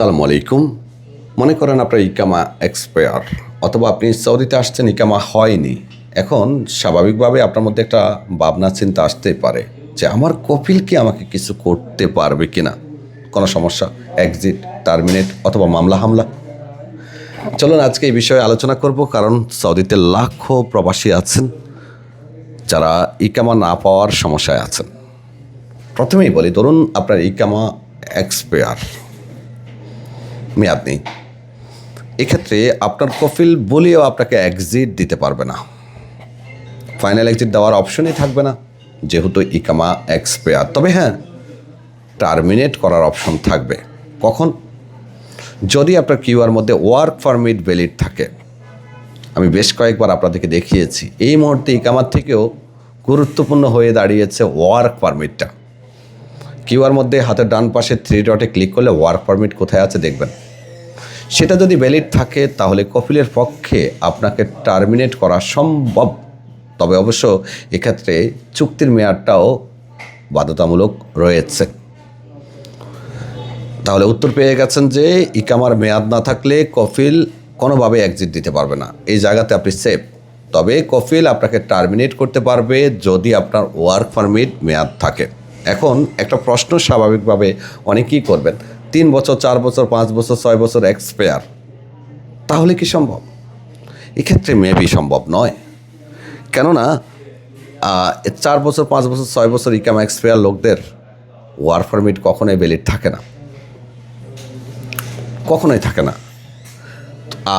আসসালামু আলাইকুম। মনে করেন আপনার ইকামা এক্সপায়ার অথবা আপনি সৌদিতে আসছেন, ইকামা হয়নি। এখন স্বাভাবিকভাবে আপনার মধ্যে একটা ভাবনা চিন্তা আসতেই পারে যে আমার কফিল কি আমাকে কিছু করতে পারবে কিনা, কোনো সমস্যা, এক্সিট, টার্মিনেট অথবা মামলা হামলা। চলুন আজকে এই বিষয়ে আলোচনা করব, কারণ সৌদিতে লাখো প্রবাসী আছেন যারা ইকামা না পাওয়ার সমস্যায় আছেন। প্রথমেই বলি, ধরুন আপনার ইকামা এক্সপায়ার, মেয়াদ নেই। এক্ষেত্রে আপনার কফিল বলেও আপনাকে এক্সিট দিতে পারবে না, ফাইনাল এক্সিট দেওয়ার অপশনই থাকবে না যেহেতু ইকামা এক্সপায়ার। তবে হ্যাঁ, টার্মিনেট করার অপশন থাকবে। কখন? যদি আপনার কিউআর মধ্যে ওয়ার্ক পারমিট ভ্যালিড থাকে। আমি বেশ কয়েকবার আপনাদেরকে দেখিয়েছি, এই মুহূর্তে ইকামার থেকেও গুরুত্বপূর্ণ হয়ে দাঁড়িয়েছে ওয়ার্ক পারমিটটা। কিউআর মধ্যে হাতের ডান পাশে 3 ডটে ক্লিক করলে ওয়ার্ক পারমিট কোথায় আছে দেখবেন। সেটা যদি ভ্যালিড থাকে তাহলে কফিলের পক্ষে আপনাকে টার্মিনেট করা সম্ভব। তবে অবশ্য এক্ষেত্রে চুক্তির মেয়াদটাও বাধ্যতামূলক রয়েছে। তাহলে উত্তর পেয়ে গেছেন যে ইকামার মেয়াদ না থাকলে কফিল কোনোভাবে এক্সিট দিতে পারবে না, এই জায়গাতে আপনি সেফ। তবে কফিল আপনাকে টার্মিনেট করতে পারবে যদি আপনার ওয়ার্ক পারমিট মেয়াদ থাকে। এখন একটা প্রশ্ন স্বাভাবিকভাবে অনেকেই করবেন, 3 বছর, 4 বছর, 5 বছর, 6 বছর এক্সপায়ার, তাহলে কি সম্ভব? এক্ষেত্রে মেবি সম্ভব নয়। কেননা 4 বছর, 5 বছর, 6 বছর ইকামা এক্সপায়ার লোকদের ওয়ার্ক পারমিট কখনোই ভ্যালিড থাকে না, কখনোই থাকে না।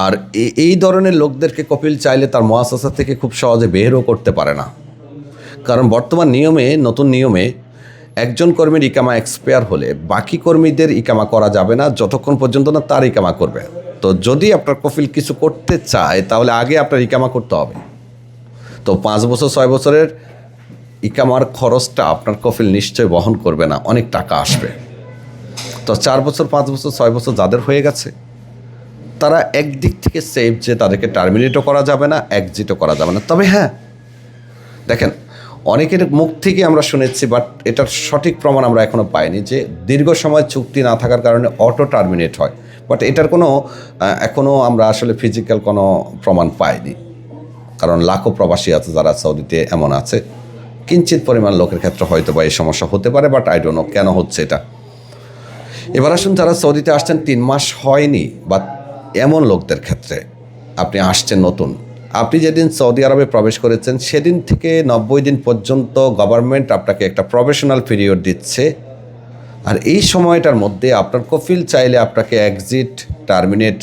আর এই ধরনের লোকদেরকে কপিল চাইলে তার মুআসাসা থেকে খুব সহজে বেরও করতে পারে না। কারণ বর্তমান নিয়মে, নতুন নিয়মে, একজন কর্মীর ইকামা এক্সপায়ার হলে বাকি কর্মীদের ইকামা করা যাবে না যতক্ষণ পর্যন্ত না তার ইকামা করবে। তো যদি আপনার কফিল কিছু করতে চায় তাহলে আগে আপনার ইকামা করতে হবে। তো 5 বছর, 6 বছরের ইকামার খরচটা আপনার কফিল নিশ্চয় বহন করবে না, অনেক টাকা আসবে। তো 4 বছর, 5 বছর, 6 বছর যাদের হয়ে গেছে তারা একদিক থেকে সেফ যে তাদেরকে টার্মিনেটও করা যাবে না, এক্সিটও করা যাবে না। তবে হ্যাঁ, দেখেন, অনেকের মুখ থেকে আমরা শুনেছি, বাট এটার সঠিক প্রমাণ আমরা এখনও পাইনি যে দীর্ঘ সময় চুক্তি না থাকার কারণে অটো টার্মিনেট হয়। বাট এটার কোনো এখনও আমরা আসলে ফিজিক্যাল কোনো প্রমাণ পাইনি, কারণ লাখো প্রবাসী আছে যারা সৌদিতে এমন আছে। কিঞ্চিত পরিমাণ লোকের ক্ষেত্রে হয়তো বা এই সমস্যা হতে পারে, বাট আই ডোন্ট নো কেন হচ্ছে এটা। এবার আসুন, যারা সৌদিতে আসছেন 3 মাস হয়নি বা এমন লোকদের ক্ষেত্রে, আপনি আসছেন নতুন, আপনি যেদিন সৌদি আরবে প্রবেশ করেছেন সেদিন থেকে 90 দিন পর্যন্ত গভর্নমেন্ট আপনাকে একটা প্রফেশনাল পিরিয়ড দিচ্ছে। আর এই সময়টার মধ্যে আপনার কফিল চাইলে আপনাকে এক্সিট, টার্মিনেট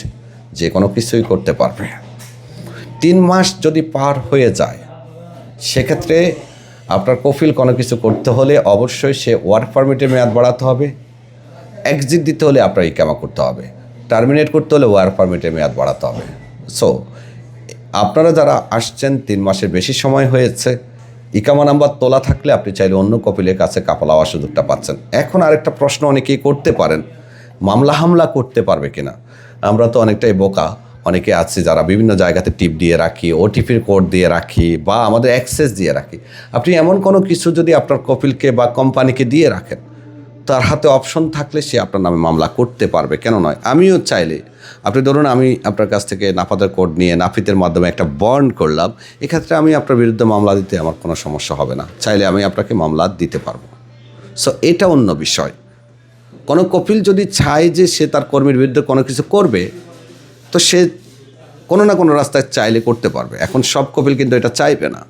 যে কোনো কিছুই করতে পারবে। 3 মাস যদি পার হয়ে যায় সেক্ষেত্রে আপনার কফিল কোনো কিছু করতে হলে অবশ্যই সে ওয়ার্ক পারমিটের মেয়াদ বাড়াতে হবে, এক্সিট দিতে হলে আপনার ইকামা করতে হবে, টার্মিনেট করতে হলে ওয়ার্ক পারমিটের মেয়াদ বাড়াতে হবে। সো আপনারা যারা আসছেন 3 মাসের বেশি সময় হয়েছে, ইকামা নাম্বার তোলা থাকলে আপনি চাইলে অন্য কপিলের কাছে কাপড় হওয়ার সুযোগটা পাচ্ছেন। এখন আরেকটা প্রশ্ন অনেকেই করতে পারেন, মামলা হামলা করতে পারবে কিনা। আমরা তো অনেকটাই বোকা, অনেকে আছে যারা বিভিন্ন জায়গাতে টিপ দিয়ে রাখি, ওটিপির কোড দিয়ে রাখি, বা আমাদের অ্যাক্সেস দিয়ে রাখি। আপনি এমন কোনো কিছু যদি আপনার কপিলকে বা কোম্পানিকে দিয়ে রাখেন, তার হাতে অপশন থাকলে সে আপনার নামে মামলা করতে পারবে, কেন নয়। আমিও চাইলে, আপনি ধরুন আমি আপনার কাছ থেকে নাফাতের কোড নিয়ে নাফিতের মাধ্যমে একটা বন্ড করলাম, এক্ষেত্রে আমি আপনার বিরুদ্ধে মামলা দিতে আমার কোনো সমস্যা হবে না, চাইলে আমি আপনাকে মামলা দিতে পারবো। সো এটা অন্য বিষয়। কোনো কপিল যদি চায় যে সে তার কর্মীর বিরুদ্ধে কোনো কিছু করবে, তো সে কোনো না কোনো রাস্তায় চাইলে করতে পারবে। এখন সব কপিল কিন্তু এটা চাইবে না,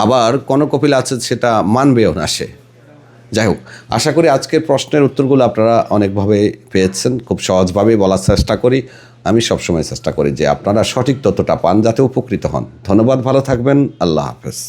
আবার কোনো কপিল আছে সেটা মানবেও না সে। যাই হোক, আশা করি আজকের প্রশ্নের উত্তরগুলো আপনারা অনেকভাবে পেয়েছেন। খুব সহজভাবেই বলার চেষ্টা করি। আমি সবসময় চেষ্টা করি যে আপনারা সঠিক তথ্যটা পান, যাতে উপকৃত হন। ধন্যবাদ, ভালো থাকবেন, আল্লাহ হাফেজ।